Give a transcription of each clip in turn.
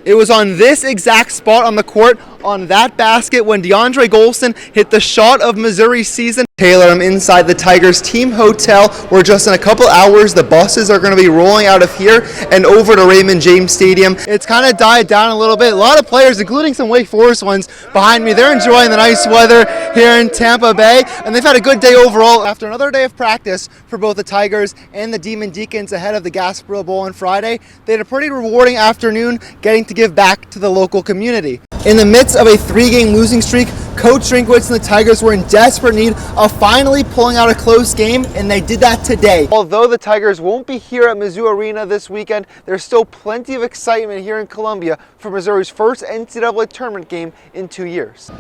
It was on this exact spot on the court, on that basket, when DeAndre Golson hit the shot of Missouri's season. Taylor, I'm inside the Tigers team hotel, where just in a couple hours the buses are going to be rolling out of here and over to Raymond James Stadium. It's kind of died down a little bit. A lot of players, including some Wake Forest ones behind me, they're enjoying the nice weather here in Tampa Bay, and they've had a good day overall. After another day of practice for both the Tigers and the Demon Deacons ahead of the Gasparilla Bowl on Friday, they had a pretty rewarding afternoon getting to give back to the local community. In the midst of a 3-game losing streak, Coach Drinkwitz and the Tigers were in desperate need of finally pulling out a close game, and they did that today. Although the Tigers won't be here at Mizzou Arena this weekend, there's still plenty of excitement here in Columbia for Missouri's first NCAA tournament game in 2 years.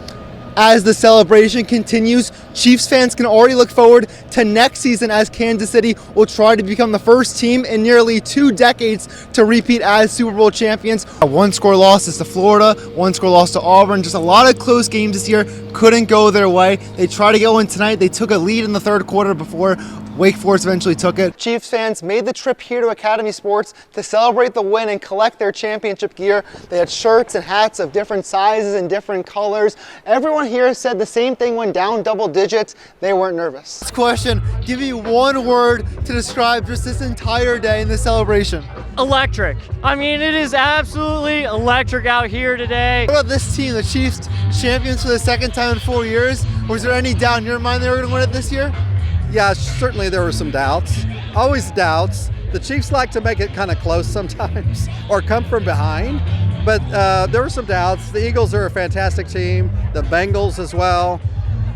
As the celebration continues, Chiefs fans can already look forward to next season, as Kansas City will try to become the first team in nearly 2 decades to repeat as Super Bowl champions. A 1-score loss to Florida, 1-score loss to Auburn. Just a lot of close games this year couldn't go their way. They tried to go in tonight. They took a lead in the third quarter before Wake Forest eventually took it. Chiefs fans made the trip here to Academy Sports to celebrate the win and collect their championship gear. They had shirts and hats of different sizes and different colors. Everyone here said the same thing when down double digits. They weren't nervous. This question, give me one word to describe just this entire day in the celebration. Electric. I mean, it is absolutely electric out here today. What about this team, the Chiefs champions for the second time in 4 years? Was there any doubt in your mind they were going to win it this year? Yeah, certainly there were some doubts. Always doubts. The Chiefs like to make it kind of close sometimes or come from behind, but there were some doubts. The Eagles are a fantastic team, the Bengals as well,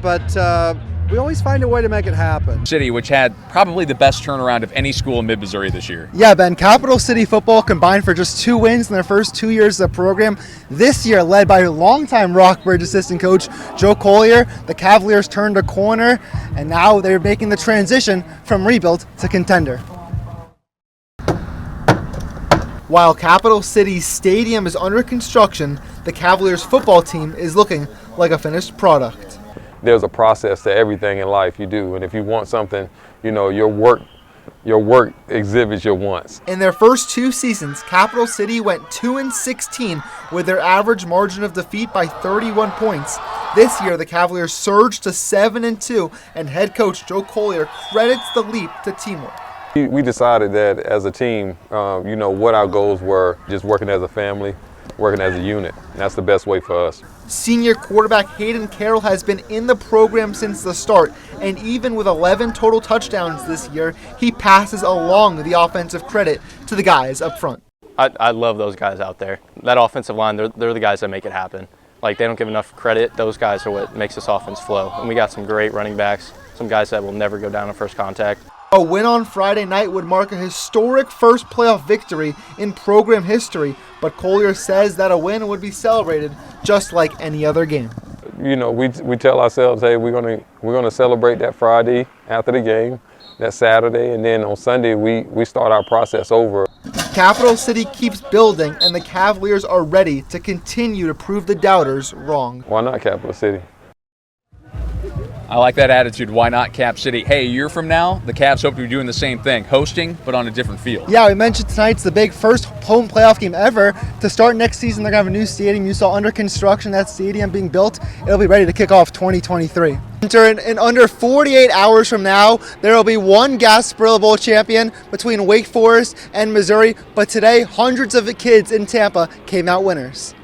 but we always find a way to make it happen. City, which had probably the best turnaround of any school in mid-Missouri this year. Yeah, Ben, Capital City football combined for just 2 wins in their first 2 years of the program. This year, led by longtime Rockbridge assistant coach Joe Collier, the Cavaliers turned a corner, and now they're making the transition from rebuild to contender. While Capital City's stadium is under construction, the Cavaliers football team is looking like a finished product. There's a process to everything in life you do, and if you want something, you know, your work exhibits your wants. In their first 2 seasons, Capital City went 2-16 with their average margin of defeat by 31 points. This year, the Cavaliers surged to 7-2, and head coach Joe Collier credits the leap to teamwork. We decided that as a team, you know, what our goals were, just working as a family, working as a unit. And that's the best way for us. Senior quarterback Hayden Carroll has been in the program since the start, and even with 11 total touchdowns this year, he passes along the offensive credit to the guys up front. I love those guys out there. That offensive line, they're the guys that make it happen. Like, they don't give enough credit. Those guys are what makes this offense flow. And we got some great running backs, some guys that will never go down on first contact. A win on Friday night would mark a historic first playoff victory in program history, but Collier says that a win would be celebrated just like any other game. You know, we tell ourselves, hey, we're gonna celebrate that Friday after the game, that Saturday, and then on Sunday we start our process over. Capital City keeps building, and the Cavaliers are ready to continue to prove the doubters wrong. Why not Capital City? I like that attitude. Why not Cap City? Hey, a year from now, the Cavs hope to be doing the same thing, hosting, but on a different field. Yeah, we mentioned tonight's the big first home playoff game ever. To start next season, they're going to have a new stadium. You saw under construction, that stadium being built. It'll be ready to kick off 2023. In under 48 hours from now, there will be one Gasparilla Bowl champion between Wake Forest and Missouri, but today, hundreds of kids in Tampa came out winners.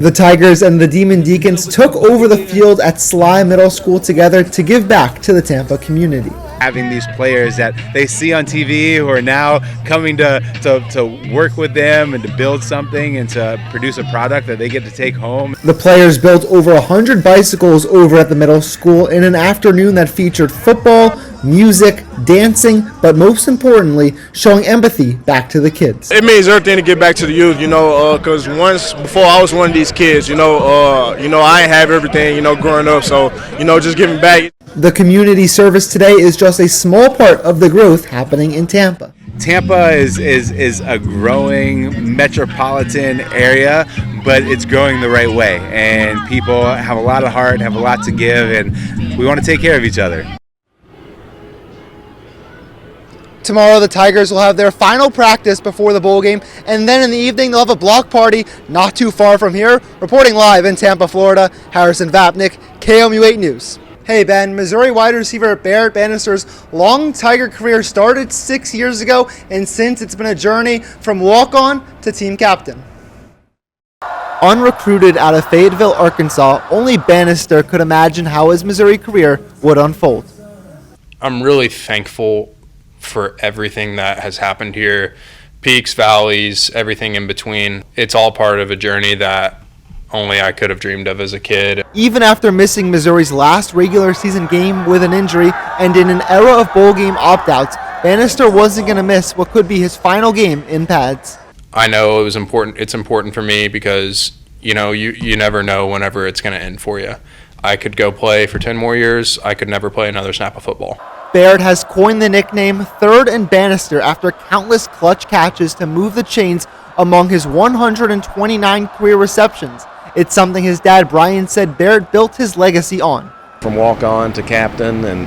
The Tigers and the Demon Deacons took over the field at Sly Middle School together to give back to the Tampa community. Having these players that they see on TV who are now coming to work with them and to build something and to produce a product that they get to take home. The players built over 100 bicycles over at the middle school in an afternoon that featured football, music, dancing, but most importantly, showing empathy back to the kids. It means everything to get back to the youth, you know, because once before I was one of these kids, you know, I ain't have everything, you know, growing up, so, you know, just giving back. The community service today is just a small part of the growth happening in Tampa. Tampa is a growing metropolitan area, but it's growing the right way, and people have a lot of heart, have a lot to give, and we want to take care of each other. Tomorrow, the Tigers will have their final practice before the bowl game, and then in the evening, they'll have a block party not too far from here. Reporting live in Tampa, Florida, Harrison Vapnek, KOMU 8 News. Hey Ben, Missouri wide receiver Barrett Bannister's long Tiger career started 6 years ago, and since it's been a journey from walk-on to team captain. Unrecruited out of Fayetteville, Arkansas, only Bannister could imagine how his Missouri career would unfold. I'm really thankful for everything that has happened here, peaks, valleys, everything in between. It's all part of a journey that only I could have dreamed of as a kid. Even after missing Missouri's last regular season game with an injury and in an era of bowl game opt-outs, Bannister wasn't going to miss what could be his final game in pads. I know it was important. It's important for me because, you never know whenever it's going to end for you. I could go play for 10 more years. I could never play another snap of football. Barrett has coined the nickname Third and Bannister after countless clutch catches to move the chains among his 129 career receptions. It's something his dad Brian said Barrett built his legacy on. From walk-on to captain and,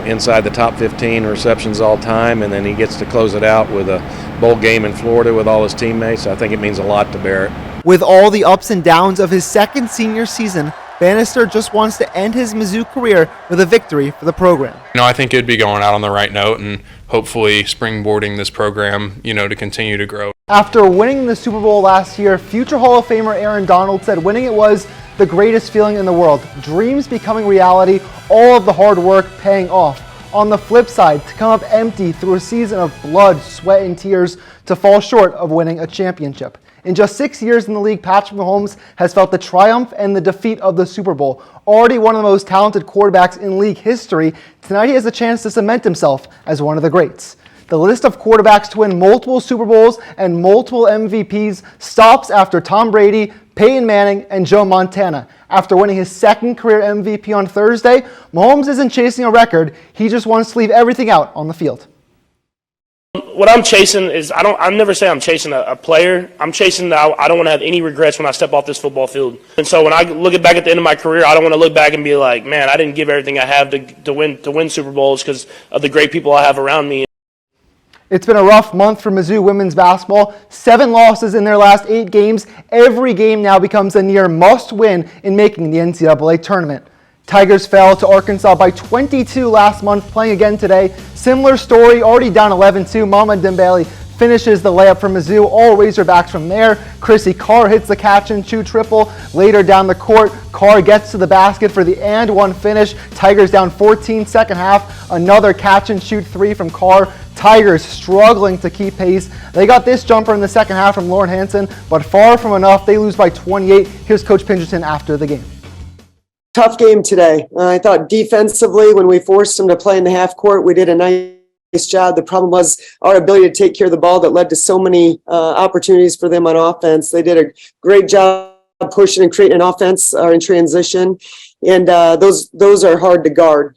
inside the top 15 receptions all time, and then he gets to close it out with a bowl game in Florida with all his teammates. I think it means a lot to Barrett. With all the ups and downs of his second senior season, Bannister just wants to end his Mizzou career with a victory for the program. I think it'd be going out on the right note and hopefully springboarding this program, to continue to grow. After winning the Super Bowl last year, future Hall of Famer Aaron Donald said winning it was the greatest feeling in the world. Dreams becoming reality, all of the hard work paying off. On the flip side, to come up empty through a season of blood, sweat, and tears to fall short of winning a championship. In just 6 years in the league, Patrick Mahomes has felt the triumph and the defeat of the Super Bowl. Already one of the most talented quarterbacks in league history, tonight he has a chance to cement himself as one of the greats. The list of quarterbacks to win multiple Super Bowls and multiple MVPs stops after Tom Brady, Peyton Manning, and Joe Montana. After winning his second career MVP on Thursday, Mahomes isn't chasing a record, he just wants to leave everything out on the field. What I'm chasing is, I never say I'm chasing a player. I'm chasing that I don't want to have any regrets when I step off this football field. And so when I look back at the end of my career, I don't want to look back and be like, man, I didn't give everything I have to win Super Bowls because of the great people I have around me. It's been a rough month for Mizzou women's basketball. 7 losses in their last 8 games. Every game now becomes a near must-win in making the NCAA tournament. Tigers fell to Arkansas by 22 last month, playing again today. Similar story, already down 11-2. Mama Dembele finishes the layup for Mizzou. All Razorbacks from there. Chrissy Carr hits the catch-and-shoot triple. Later down the court, Carr gets to the basket for the and-one finish. Tigers down 14 second half. Another catch-and-shoot 3 from Carr. Tigers struggling to keep pace. They got this jumper in the second half from Lauren Hansen, but far from enough. They lose by 28. Here's Coach Pingerton after the game. Tough game today. I thought defensively, when we forced them to play in the half court, we did a nice job. The problem was our ability to take care of the ball that led to so many opportunities for them on offense. They did a great job pushing and creating an offense in transition, and those are hard to guard.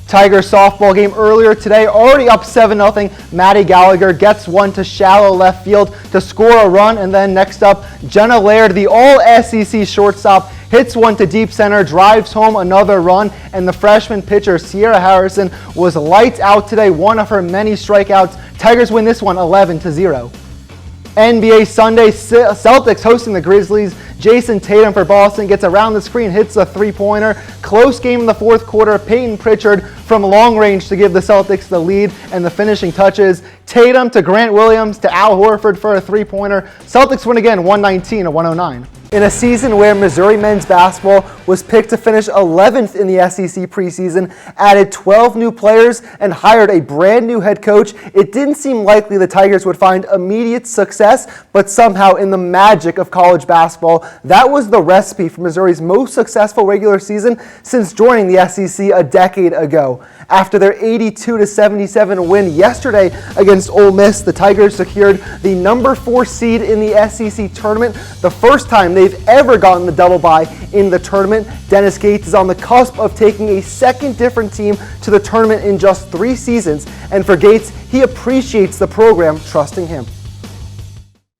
Tiger softball game earlier today, already up 7-0. Maddie Gallagher gets one to shallow left field to score a run, and then next up, Jenna Laird, the all-SEC shortstop, hits one to deep center, drives home another run, and the freshman pitcher Sierra Harrison was lights out today, one of her many strikeouts. Tigers win this one 11-0. NBA Sunday, Celtics hosting the Grizzlies. Jason Tatum for Boston gets around the screen, hits a three-pointer. Close game in the fourth quarter. Peyton Pritchard from long range to give the Celtics the lead and the finishing touches. Tatum to Grant Williams to Al Horford for a three-pointer. Celtics win again, 119-109. In a season where Missouri men's basketball was picked to finish 11th in the SEC preseason, added 12 new players, and hired a brand new head coach, it didn't seem likely the Tigers would find immediate success, but somehow in the magic of college basketball, that was the recipe for Missouri's most successful regular season since joining the SEC a decade ago. After their 82-77 win yesterday against Ole Miss, the Tigers secured the number 4 seed in the SEC tournament, the first time they've ever gotten the double bye in the tournament. Dennis Gates is on the cusp of taking a second different team to the tournament in just 3 seasons, and for Gates, he appreciates the program trusting him.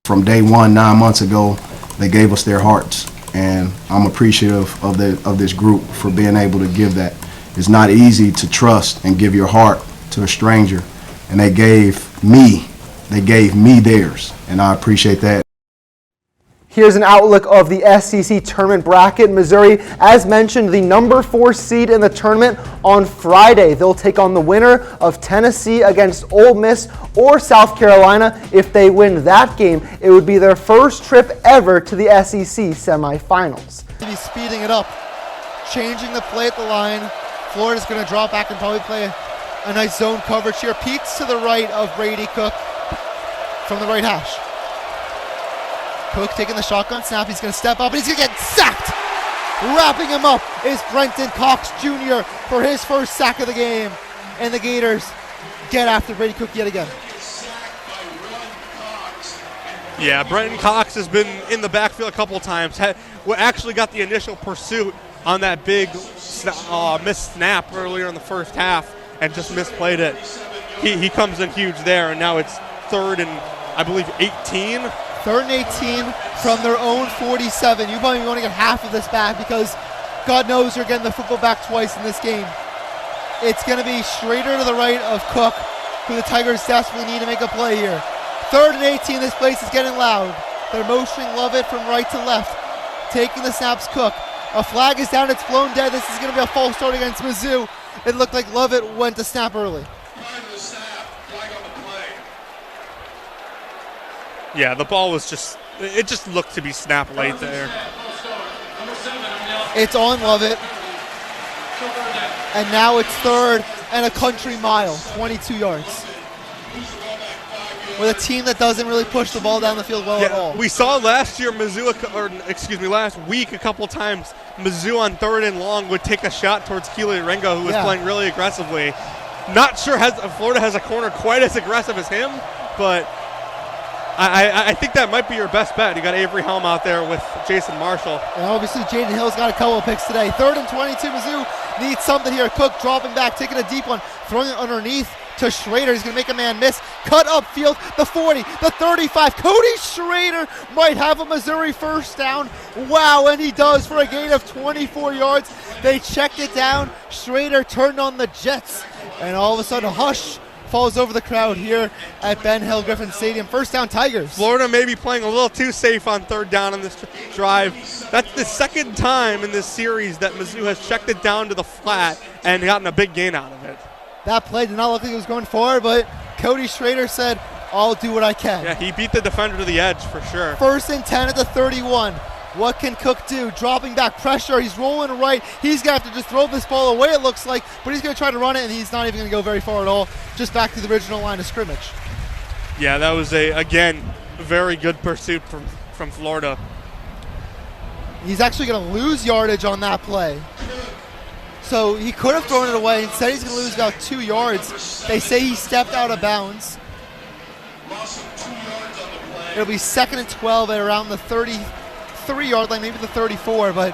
From day one, 9 months ago, they gave us their hearts, and I'm appreciative of this group for being able to give that. It's not easy to trust and give your heart to a stranger, and they gave me theirs, and I appreciate that. Here's an outlook of the SEC tournament bracket. Missouri, as mentioned, the number 4 seed in the tournament on Friday. They'll take on the winner of Tennessee against Ole Miss or South Carolina. If they win that game, it would be their first trip ever to the SEC semifinals. He's speeding it up, changing the play at the line. Florida's going to drop back and probably play a nice zone coverage here. Pete's to the right of Brady Cook from the right hash. Cook taking the shotgun snap. He's going to step up and he's going to get sacked. Wrapping him up is Brenton Cox Jr. for his first sack of the game. And the Gators get after Brady Cook yet again. Yeah, Brenton Cox has been in the backfield a couple of times. Actually got the initial pursuit on that big missed snap earlier in the first half and just misplayed it. He comes in huge there, and now it's 3rd and, I believe, 18. 3rd and 18 from their own 47. You probably want to get half of this back because God knows you're getting the football back twice in this game. It's going to be Schrader to the right of Cook, who the Tigers desperately need to make a play here. 3rd and 18, this place is getting loud. They're motioning Lovett from right to left. Taking the snaps, Cook. A flag is down, it's blown dead. This is going to be a false start against Mizzou. It looked like Lovett went to snap early. Yeah, the ball was it just looked to be snapped late there. It's on Lovett. And now it's 3rd and a country mile, 22 yards. With a team that doesn't really push the ball down the field well at all. We saw last year last week a couple times, Mizzou on 3rd and long would take a shot towards Keely Rengo, who was playing really aggressively. Not sure Florida has a corner quite as aggressive as him, but I think that might be your best bet. You got Avery Helm out there with Jason Marshall. And obviously Jaden Hill's got a couple of picks today. 3rd and 22, Mizzou needs something here. Cook dropping back, taking a deep one, throwing it underneath to Schrader. He's going to make a man miss. Cut upfield, the 40, the 35. Cody Schrader might have a Missouri first down. Wow, and he does for a gain of 24 yards. They checked it down. Schrader turned on the Jets. And all of a sudden, a hush falls over the crowd here at Ben Hill Griffin Stadium. First down, Tigers. Florida may be playing a little too safe on 3rd down on this drive. That's the 2nd time in this series that Mizzou has checked it down to the flat and gotten a big gain out of it. That play did not look like it was going forward, but Cody Schrader said, I'll do what I can. Yeah, he beat the defender to the edge for sure. 1st and 10 at the 31. What can Cook do? Dropping back pressure. He's rolling right. He's going to have to just throw this ball away, it looks like, but he's going to try to run it, and he's not even going to go very far at all, just back to the original line of scrimmage. Yeah, that was, again, very good pursuit from Florida. He's actually going to lose yardage on that play. So he could have thrown it away. Instead, he's going to lose about 2 yards. They say he stepped out of bounds. It'll be 2nd and 12 at around the 33-yard line, maybe the 34, but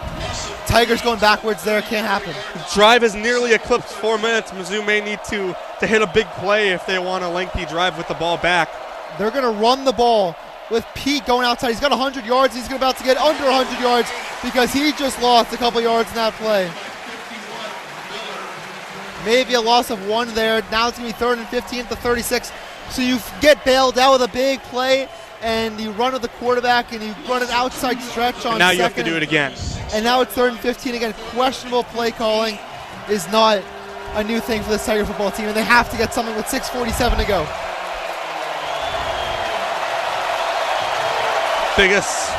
Tigers going backwards there, can't happen. The drive has nearly eclipsed 4 minutes. Mizzou may need to hit a big play if they want a lengthy drive with the ball back. They're going to run the ball with Pete going outside. He's got 100 yards. He's about to get under 100 yards because he just lost a couple yards in that play. Maybe a loss of 1 there. Now it's going to be 3rd and 15 at the 36. So you get bailed out with a big play, and you run with the quarterback, and you run an outside stretch on and now second. You have to do it again. And now it's 3rd and 15 again. Questionable play calling is not a new thing for this Tiger football team, and they have to get something with 6:47 to go. Biggest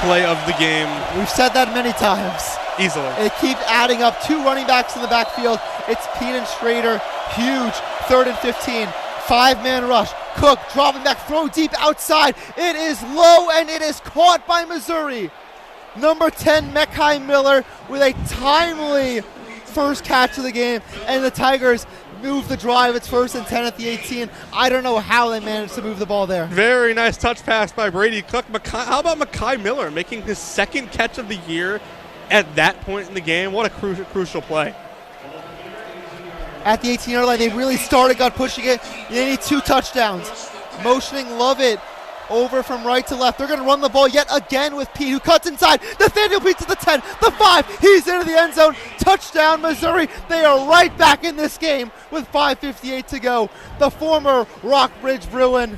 play of the game. We've said that many times. Easily. It keeps adding up. 2 running backs in the backfield. It's Pete and Schrader. Huge. 3rd and 15. 5-man rush. Cook dropping back. Throw deep outside. It is low, and it is caught by Missouri. Number 10, Mekhi Miller, with a timely first catch of the game. And the Tigers move the drive. It's 1st and 10 at the 18. I don't know how they managed to move the ball there. Very nice touch pass by Brady Cook. How about Mekhi Miller making his 2nd catch of the year at that point in the game? What a crucial play. At the 18-yard line, they really got pushing it. They need 2 touchdowns. Motioning Lovett over from right to left. They're going to run the ball yet again with Pete, who cuts inside. Nathaniel Pete to the 10, the 5. He's into the end zone. Touchdown, Missouri. They are right back in this game with 5:58 to go. The former Rockbridge Bruin